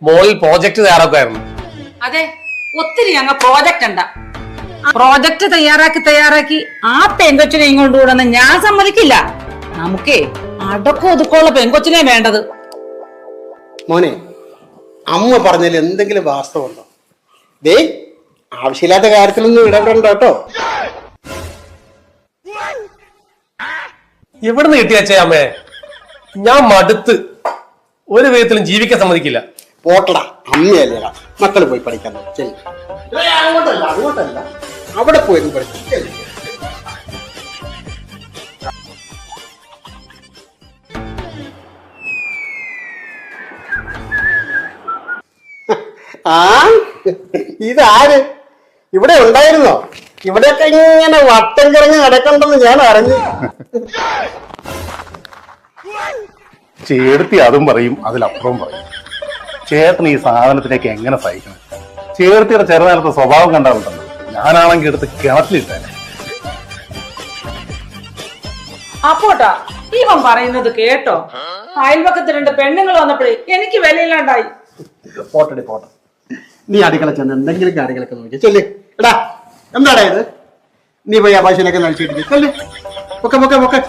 മോളിൽ പ്രോജക്ട് തയ്യാറാക്കുമായിരുന്നു. അതെ, ഒത്തിരി ഞങ്ങൾ പ്രോജക്ട് തയ്യാറാക്കി ആ പെങ്കൊച്ചിനെ കൊണ്ടുകൂടെന്ന് ഞാൻ സമ്മതിക്കില്ല. നമുക്കേ അടക്കം ഒതുക്കമുള്ള പെങ്കൊച്ചിനെ വേണ്ടത്. മോനെ, അമ്മ പറഞ്ഞതിൽ എന്തെങ്കിലും വാസ്തവമുണ്ടോ? ദേ, ആവശ്യമില്ലാത്ത കാര്യത്തിലൊന്നും ഇടപെടണ്ട കേട്ടോ. എവിടുന്ന് കിട്ടിയച്ചേ അമ്മേ? ഞാൻ മടുത്ത് ഒരു വിധത്തിലും ജീവിക്കാൻ സമ്മതിക്കില്ല. പോട്ടടാ, അമ്മയല്ലേടാ. മക്കള് പോയി പഠിക്കാൻ ശരി. അങ്ങോട്ടല്ല അവിടെ പോയി പഠിക്കും. ആ, ഇതാര് ഇവിടെ ഉണ്ടായിരുന്നോ? ഇവിടെയൊക്കെ ഇങ്ങനെ വട്ടം കിറങ്ങി നടക്കണ്ടെന്ന് ഞാൻ അറിഞ്ഞു. ചേർത്തി അതും പറയും, അതിലപ്പുറവും പറയും. ചേട്ടൻ ഈ സാധനത്തിലേക്ക് എങ്ങനെ സഹിക്കണം? ചേർത്തിയുടെ ചെറുനേരത്തെ സ്വഭാവം കണ്ടാലുണ്ടല്ലോ, ഞാനാണെങ്കിൽ എടുത്ത് കിണറ്റിലിട്ടേനെ. അപ്പോട്ടാ ഇവൻ പറയുന്നത് കേട്ടോ? അയൽപക്കത്ത് 2 പെണ്ണുങ്ങൾ വന്നപ്പോഴേ എനിക്ക് വിലയില്ലാണ്ടായി. പോട്ടെ. നീ അടുക്കള ചെന്ന് എന്തെങ്കിലും കാര്യങ്ങളൊക്കെ നോക്കി ചെല്ലേ. എടാ, എന്താടാ ഇത്? നീ പോയി ആ ഭാഷയിലൊക്കെ നടിച്ചിട്ട് ചെല്ലേ. പൊക്കെ.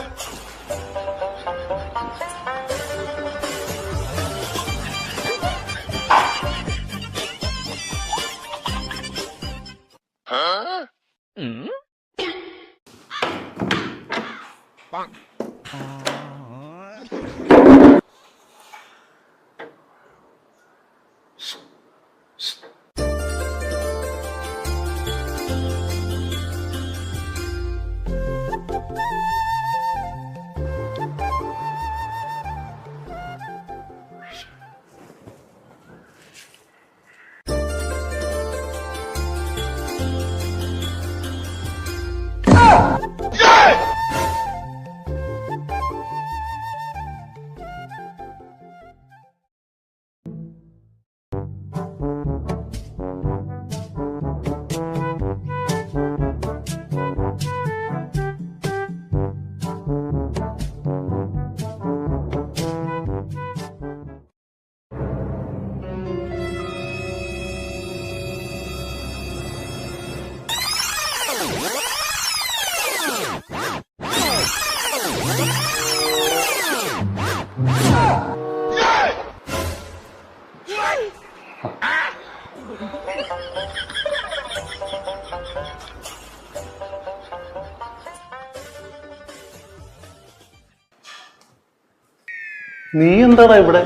നീ എന്താടാ ഇവിടെ?